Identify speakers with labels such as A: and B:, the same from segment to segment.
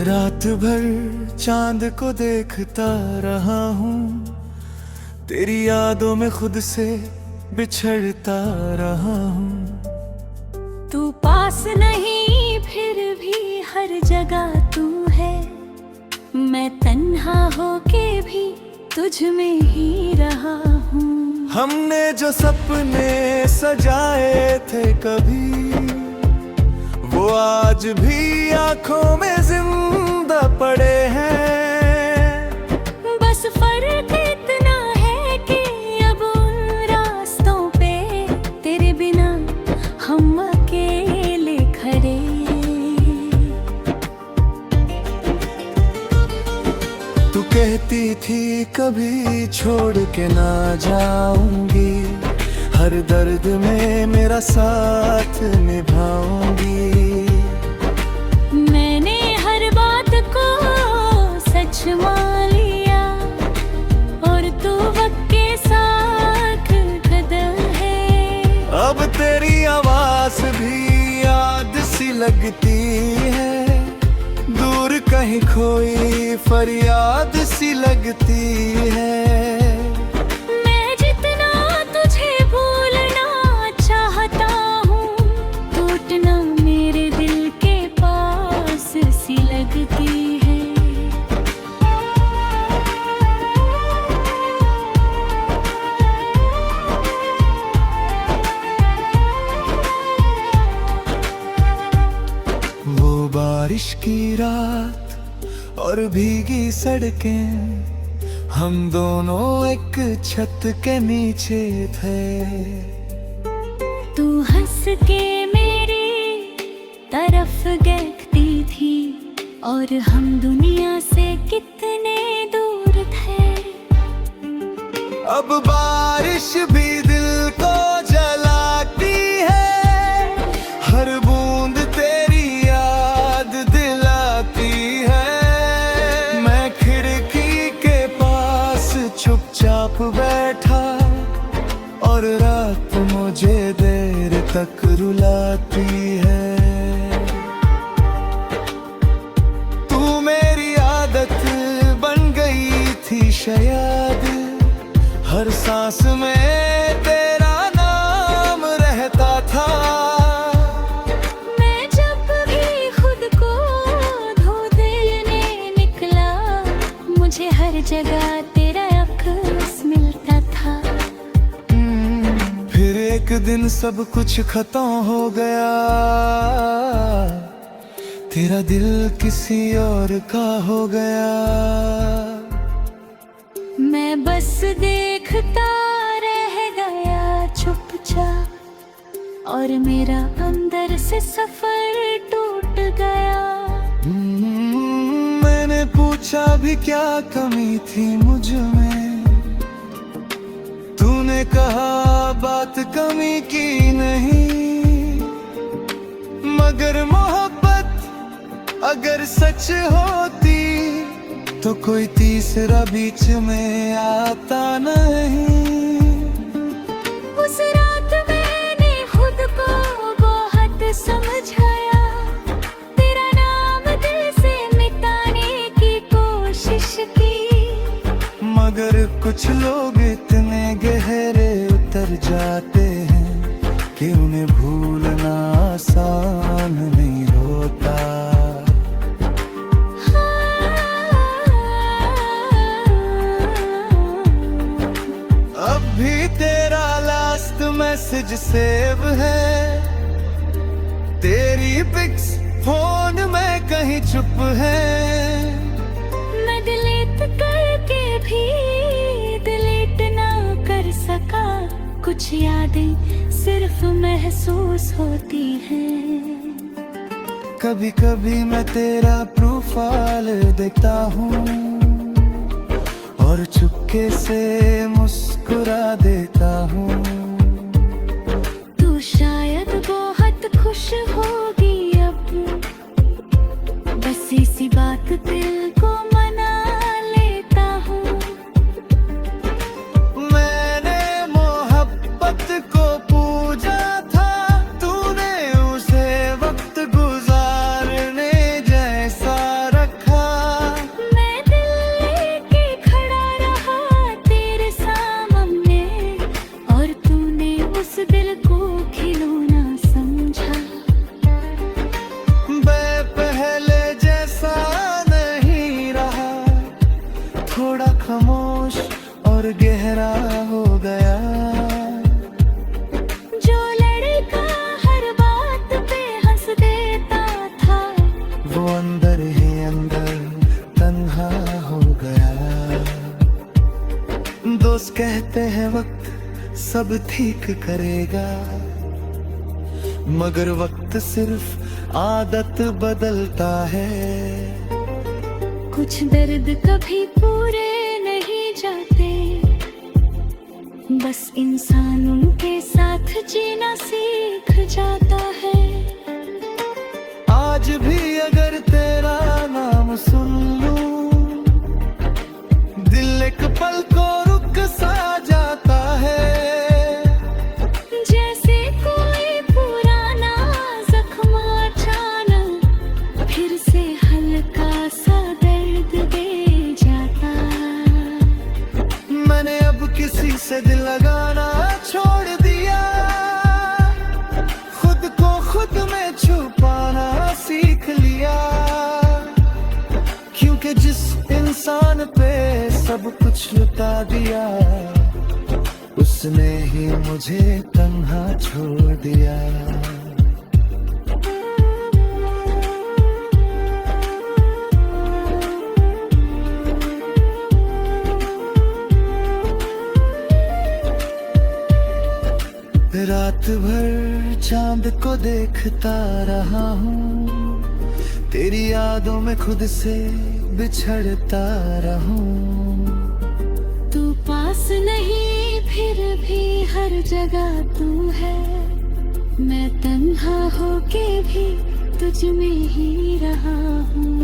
A: रात भर चांद को देखता रहा हूँ, तेरी यादों में खुद से बिछड़ता रहा हूँ।
B: तू पास नहीं फिर भी हर जगह तू है, मैं तन्हा होके भी तुझ में ही रहा हूँ।
A: हमने जो सपने सजाए थे कभी, वो आज भी आंखों में जिंदा पड़े हैं।
B: बस फर्क इतना है कि अब उन रास्तों पे तेरे बिना हम अकेले खड़े।
A: तू कहती थी कभी छोड़ के ना जाऊंगी, हर दर्द में मेरा साथ निभाऊंगी।
B: मैंने हर बात को सच मान लिया, और तू वक्त के साथ कदम है।
A: अब तेरी आवाज भी याद सी लगती है, दूर कहीं खोई फरियाद सी लगती है। बारिश की रात और भीगी सड़कें, हम दोनों एक छत के नीचे थे।
B: तू हंस के मेरी तरफ देखती थी, और हम दुनिया से कितने दूर थे।
A: अब बारिश भी दिल को जलाती है, हर बूंद तेरी याद दिलाती है। मैं खिड़की के पास चुपचाप बैठा, और रात मुझे देर तक रुलाती है। तू मेरी आदत बन गई थी शायद, हर सांस में तेरा नाम रहता था।
B: मैं जब भी खुद को धो देने निकला, मुझे हर जगह तेरा अक्स मिलता था।
A: फिर एक दिन सब कुछ खत्म हो गया, तेरा दिल किसी और का हो गया।
B: मैं बस देखता रह गया चुपचाप, और मेरा अंदर से सफर टूट गया।
A: मैंने पूछा भी क्या कमी थी मुझ में, तूने कहा बात कमी की नहीं। मगर मोहब्बत अगर सच होती, तो कोई तीसरा बीच में आता नहीं।
B: उस रात मैंने खुद को बहुत समझाया, तेरा नाम दिल से मिटाने की कोशिश की।
A: मगर कुछ लोग इतने गहरे उतर जाते हैं कि उन्हें भूलना आसान नहीं होता। तेरा लास्ट मैसेज सेव है, तेरी पिक्स फोन में कहीं चुप है।
B: मैं डिलीट करके भी डिलीट ना कर सका, कुछ यादें सिर्फ महसूस होती हैं।
A: कभी कभी मैं तेरा प्रोफाइल देखता हूँ, और चुपके से मुस्कुरा देता हूँ।
B: तू शायद बहुत खुश होगी अब, बस इसी बात दिल को मना लेता हूँ।
A: मैंने मोहब्बत को पूजा था, तूने उसे वक्त गुजारने जैसा रखा। कहते हैं वक्त सब ठीक करेगा, मगर वक्त सिर्फ आदत बदलता है।
B: कुछ दर्द कभी पूरे नहीं जाते, बस इंसान उनके साथ जीना सीख जाता है।
A: आज भी अगर तेरा नाम सुन लूं, दिल एक पल को रुक सा जाता है।
B: जैसे कोई पुराना जख्म अचानक फिर से हल्का सा दर्द दे जाता।
A: मैंने अब किसी से दिल लगाना छोड़ दिया, खुद को खुद में छुपाना सीख लिया, क्योंकि जिस इंसान पे सब कुछ लुटा दिया, उसने ही मुझे तन्हा छोड़ दिया। रात भर चांद को देखता रहा हूँ, तेरी यादों में खुद से बिछड़ता रहूं।
B: तू पास नहीं फिर भी हर जगह तू है, मैं तन्हा होके भी तुझ में ही रहा हूँ।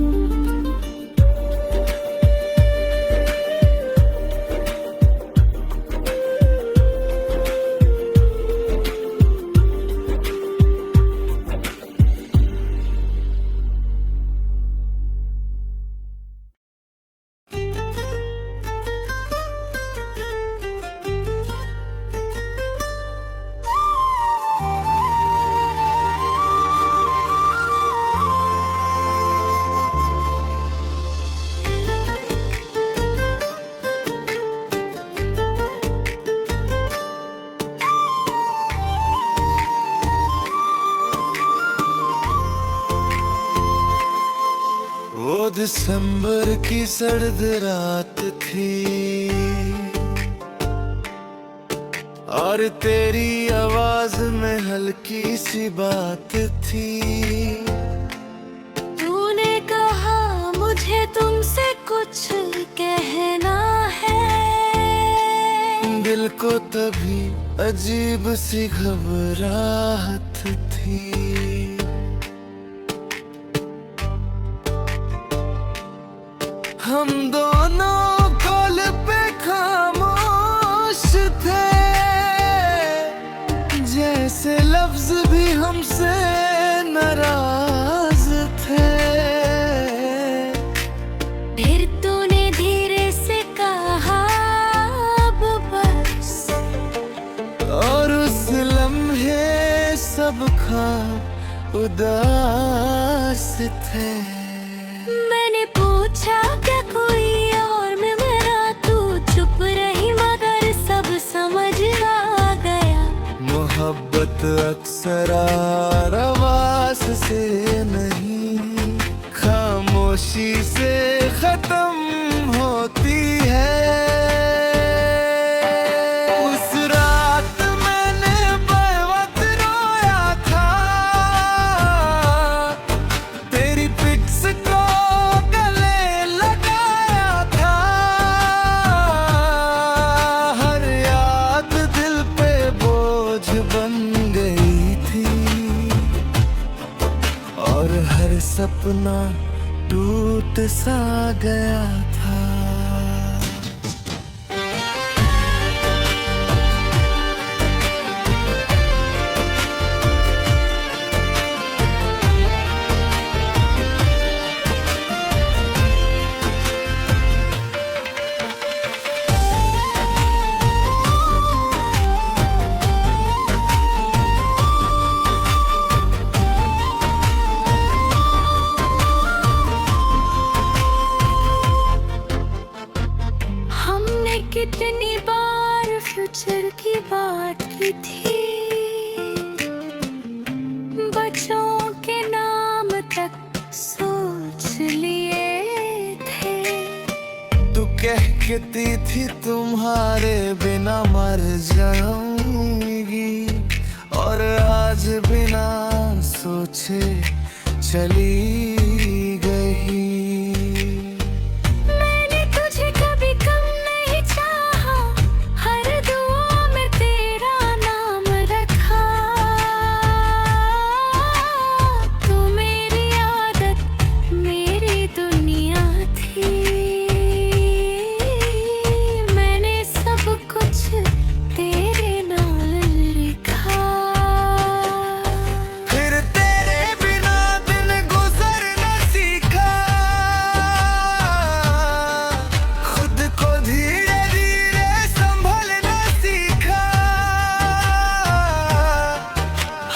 A: वो दिसंबर की सर्द रात थी और तेरी आवाज में हल्की सी बात थी।
B: तूने कहा मुझे तुमसे कुछ कहना है,
A: दिल को तभी अजीब सी घबराहट थी। हम दोनों कॉल पे खामोश थे, जैसे लफ्ज भी हमसे नाराज थे।
B: फिर तूने धीरे से कहा अब बस,
A: और उस लम्हे सब ख्वाब उदास थे।
B: मैंने पूछा क्या कोई और में मेरा, तू चुप रही मगर सब समझ आ गया।
A: मोहब्बत अक्सर आवाज से नहीं, खामोशी से खत्म होती है। उस रात मैंने बेवक्त रोया था, तेरी पिक्स को गले लगाया था। हर याद दिल पे बोझ बन गई थी और हर सपना टूट सा गया था।
B: कितनी बार फ्यूचर की बात की थी, बच्चों के नाम तक सोच लिए थे।
A: तू कह कहती थी तुम्हारे बिना मर जाऊंगी, और आज बिना सोचे चली गई।
B: मैंने तुझे कभी कम नहीं चाहा, हर दुआ में तेरा नाम रखा। तू मेरी आदत, मेरी दुनिया थी। मैंने सब कुछ तेरे नाल लिखा।
A: फिर तेरे बिना दिन गुजरना सीखा, खुद को धीरे धीरे संभलना सीखा।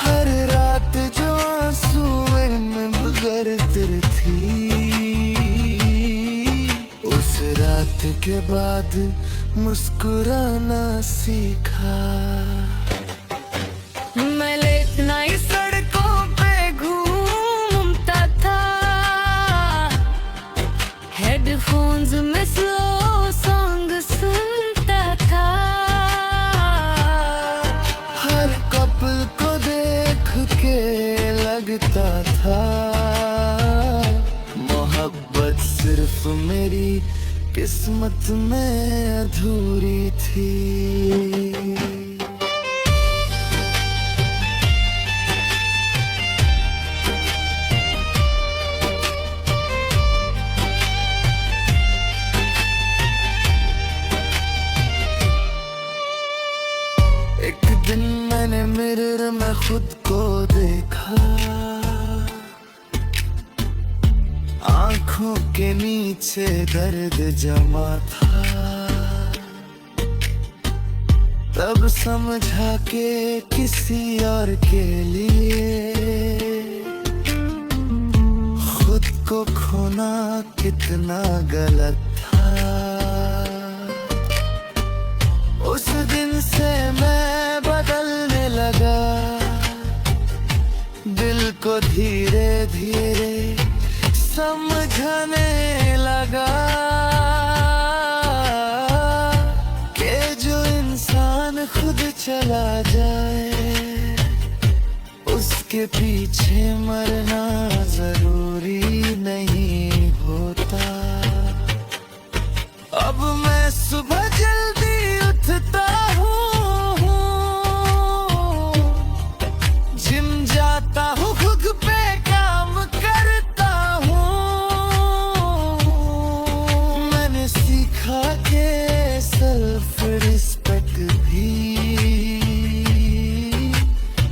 A: हर रात जो आंसू में गुजरती थी, उस रात के बाद मुस्कुराना सीखा।
B: मैं लेट नाइट
A: सड़कों पे
B: घूमता था, हेडफोन्स में स्लो सॉन्ग सुनता था।
A: हर कपल को देख के लगता था, मोहब्बत सिर्फ मेरी किस्मत में अधूरी थी। एक दिन मैंने मिरर में खुद को देखा, आंखों के नीचे दर्द जमा था। तब समझा के किसी और के लिए खुद को खोना कितना गलत था। उस दिन से मैं बदलने लगा, दिल को धीरे धीरे समझने लगा कि जो इंसान खुद चला जाए, उसके पीछे मरना जरूरी नहीं होता। अब मैं सुबह जल्दी उठता हूँ, जिम जाता हूँ, खुद पे काम करता हूँ। मैंने सीखा कि सेल्फ रिस्पेक्ट भी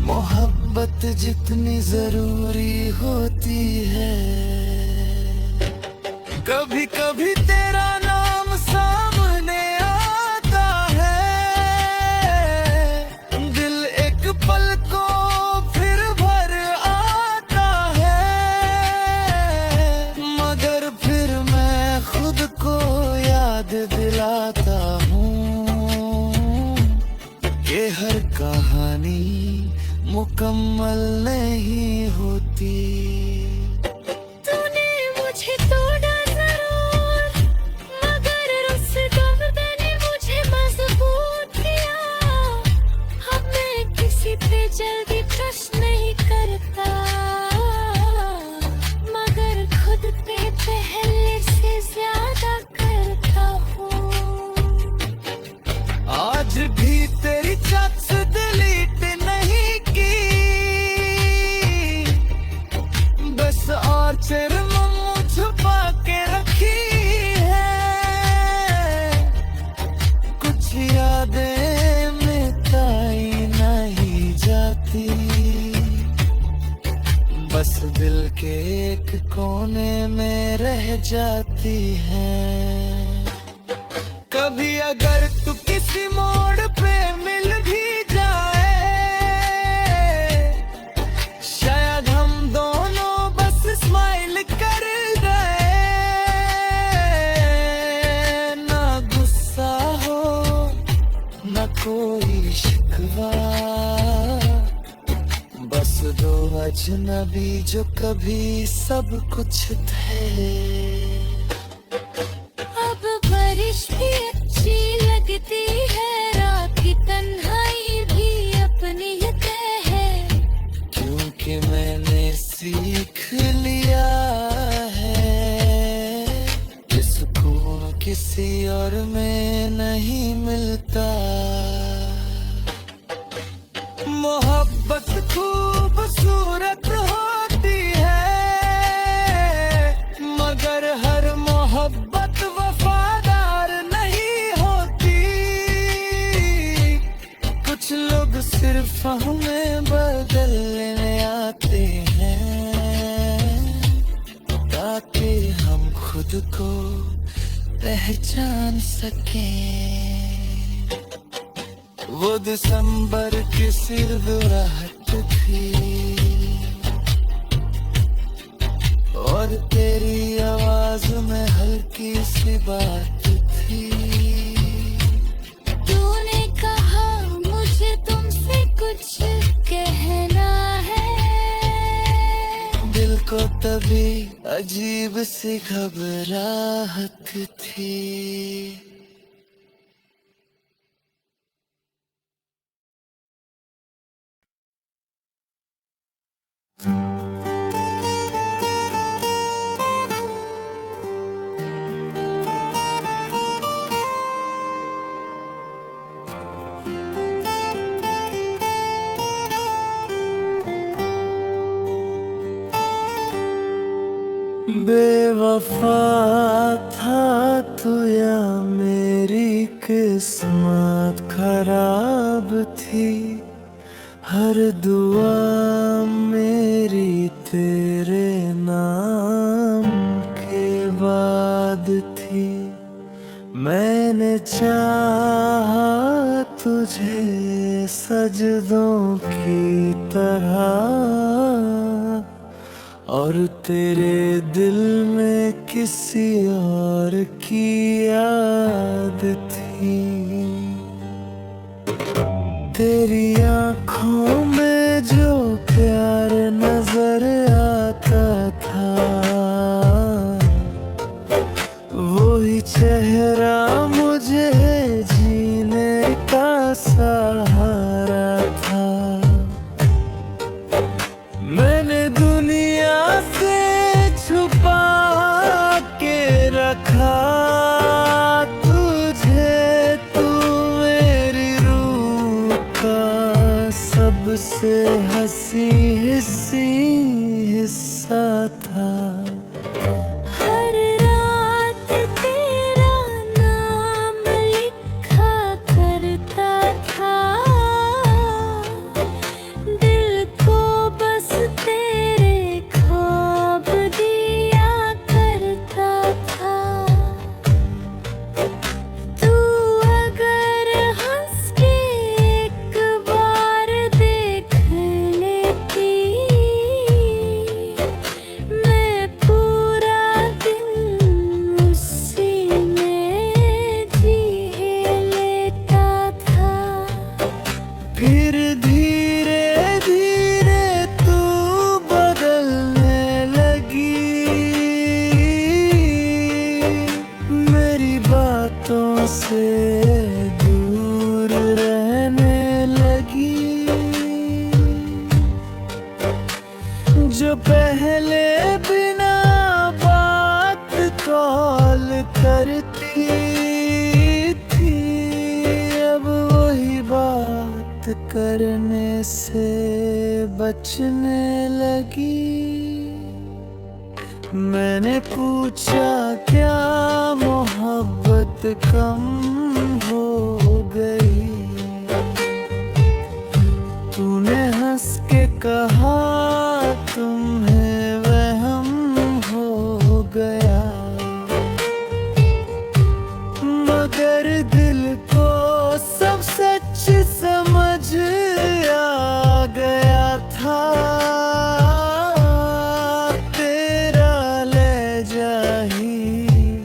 A: मोहब्बत जितनी जरूरी होती है। कभी कभी तेरा नाम सामने आता है, दिल एक पल को फिर भर आता है। मगर फिर मैं खुद को याद दिलाता हूँ कि हर कहानी मुकम्मल नहीं होती।
B: तूने मुझे तोड़ा जरूर, मगर उस दर्द ने मुझे मजबूत किया। अब मैं किसी पे जल्दी ट्रस्ट नहीं करता, मगर खुद पे पहले से ज्यादा करता हूँ।
A: आज भी तेरी चैट्स डिलीट नहीं की, बस और तेरे मुंह छुपा के रखी है। कुछ यादें मिटाई नहीं जाती, बस दिल के एक कोने में रह जाती हैं। कभी अगर तू किसी मोड़ पे मिल भी जाए, शायद हम दोनों बस स्माइल कर गए। ना गुस्सा हो ना कोई शिकवा, बस दो अजनबी जो कभी सब कुछ थे।
B: अब बारिश भी
A: सीख लिया है कि सुकून किसी और में नहीं मिलता। मोहब्बत खूबसूरत होती है मगर हर मोहब्बत वफादार नहीं होती। कुछ लोग सिर्फ हमें बदलने आते हैं ताकि हम खुद को पहचान सकें। वो दिसंबर की सिरदुराहट थी और तेरी आवाज में हल्की सी बात थी।
B: तूने कहा मुझे तुमसे कुछ कहना है।
A: दिल को तभी अजीब सी घबराहट थी। बेवफा था तू या मेरी किस्मत खराब थी। हर दुआ मेरी तेरे नाम के बाद थी। मैंने चाहा तुझे सजदों की तरह और तेरे दिल में किसी और की याद थी। तेरी आँखों में जो प्यार नजर आता था वही चेहरा मुझे जीने का सहारा था। मैंने दुनिया से छुपा के रखा तुझे, तू मेरी रूह का सबसे हंसी हिस्सा था।
B: हर रात तेरा नाम लिखा करता था। दिल को बस तेरे ख्वाब दिया करता था। तू अगर हंस के एक बार देख लेती मैं पूरा दिन उसी में जी लेता था।
A: फिर धीरे धीरे तू बदलने लगी, मेरी बातों से दूर रहने लगी। जो पहले बिना बात कॉल करती थी अब वही बात करने से बचने लगी। मैंने पूछा क्या मोहब्बत कम हो गई। तूने हंस के कहा तुम्हें वहम हो गया, मगर दिल को सब सच समझ आ गया था। तेरा लहजा ही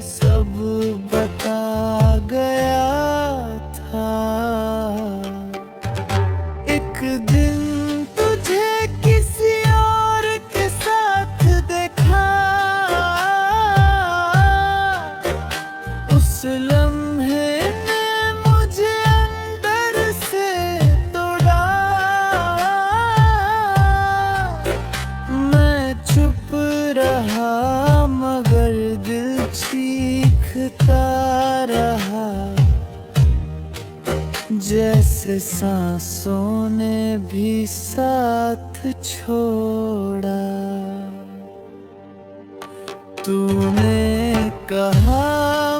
A: सब बता गया था। एक दिन तुझे किसी चलता रहा, जैसे सांसों ने भी साथ छोड़ा। तूने कहा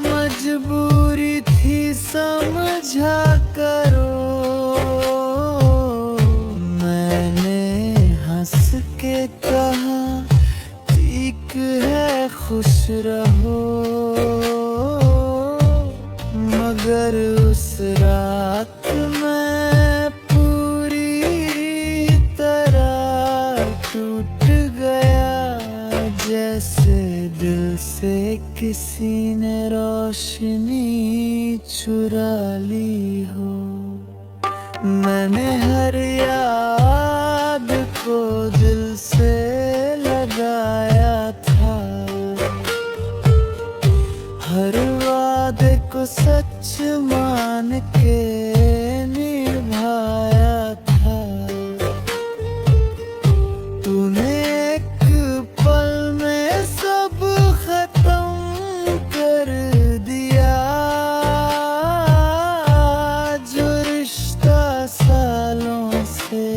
A: मजबूरी थी समझा करो, मैंने हंस के कहा ठीक है खुश रहो। मगर उस रात मैं पूरी तरह टूट गया, जैसे दिल से किसी ने रोशनी चुरा ली हो। मैंने हर याद को दिल से लगाया था, हर वादे को सच मान के निभाया था। तूने एक पल में सब खत्म कर दिया, जो रिश्ता सालों से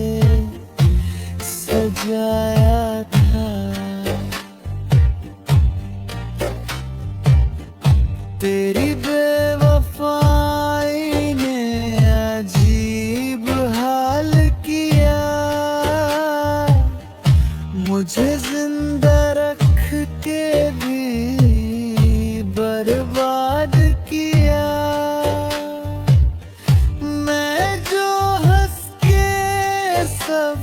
A: सजाया था। तेरी बेवफाई ने अजीब हाल किया, मुझे जिंदा रख के भी बर्बाद किया। मैं जो हंस के सब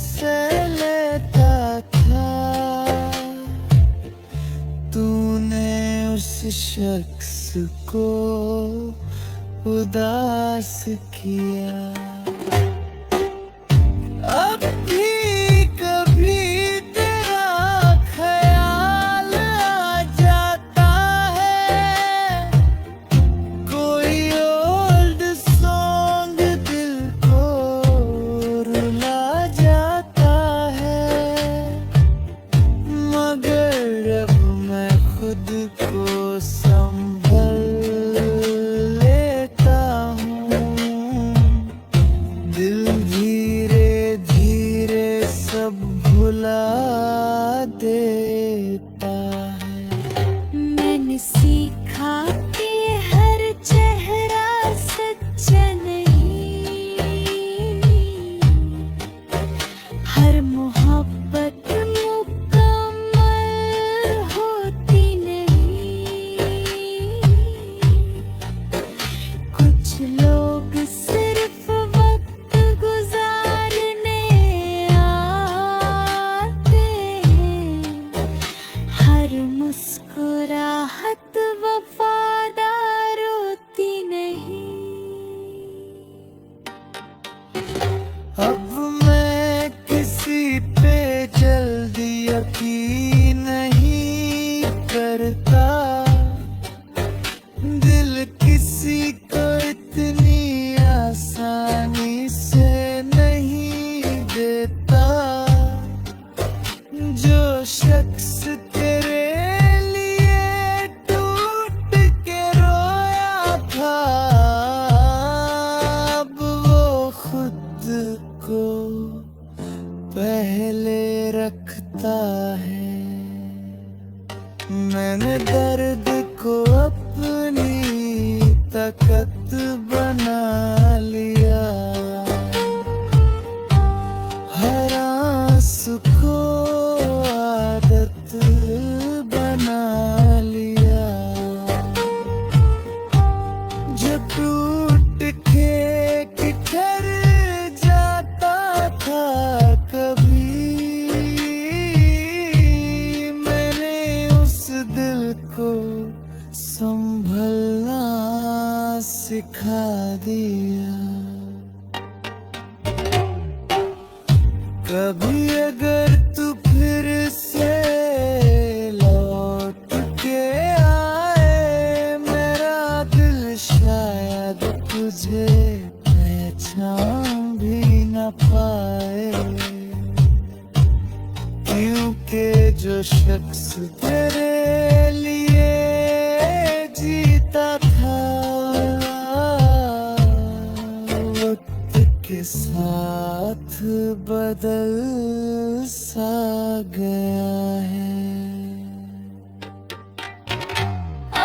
A: से लेता था, तूने उस शख्स को उदास किया। अब भी कभी तेरा ख्याल आ जाता है, कोई ओल्ड सॉन्ग दिल को रुला जाता है। मगर अब मैं खुद को संभल लेता हूँ, दिल धीरे धीरे सब भुला देता है।
B: मैंने सीखा कि हर चेहरा सच्चा नहीं, हर मोहब्बत मुकम्मल होती नहीं। कुछ लोग सिर्फ वक्त गुजारने आते हैं, हर मुस्कुराहट वफादार होती नहीं।
A: अब मैं किसी पे जल्दी यकीन नहीं करता, दिल किसी को इतनी आसानी से नहीं देता। जो शख्स तेरे लिए टूट के रोया था, अब वो खुद को पहले रखता है। मैंने दर्द को अपनी ताकत बना लिया, हर आंसू को आदत बना लिया। जो टूट के ठहर जाता था कभी, मैंने उस दिल को संभलना सिखा दिया। कभी अगर तू फिर से लौट के आए, मेरा दिल शायद तुझे पहचान भी न पाए, क्योंकि जो शख्स तेरे लिए लगता था वक्त के साथ बदल सा गया है।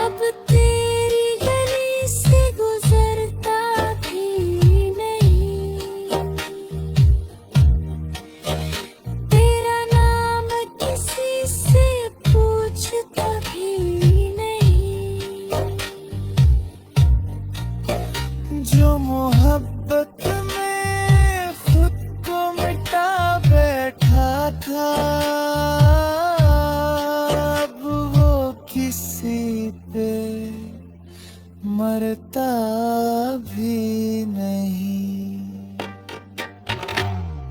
B: अब तेरी गली से गुजरता भी नहीं, तेरा नाम किसी से पूछता भी नहीं।
A: जो मोहब्बत में खुद को मिटा बैठा था अब वो किसी पे मरता भी नहीं।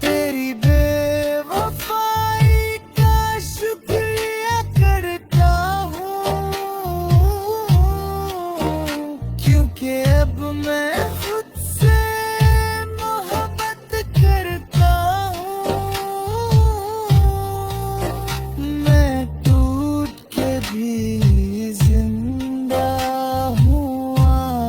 A: तेरी बेवफाई का शुक्रिया करता हूँ, क्योंकि अब मैं खुद से मोहब्बत करता हूँ। मैं टूट के भी जिंदा हूँ आज,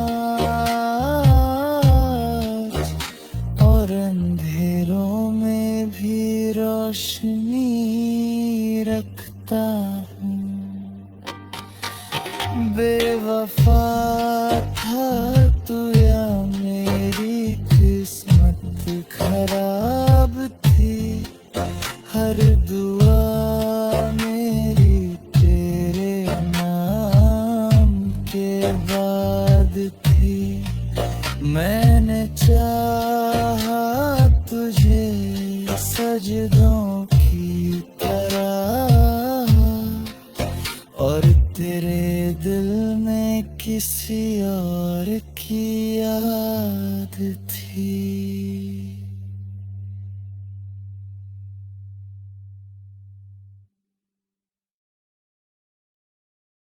A: और अंधेरों में भी रोशनी रखता हूँ। बेवफा था तू या मेरी किस्मत खराब थी, हर दुआ मेरी तेरे नाम के बाद थी। मैंने चाहा तुझे सजदों की तरह, और तेरे दिल में किसी और की याद थी।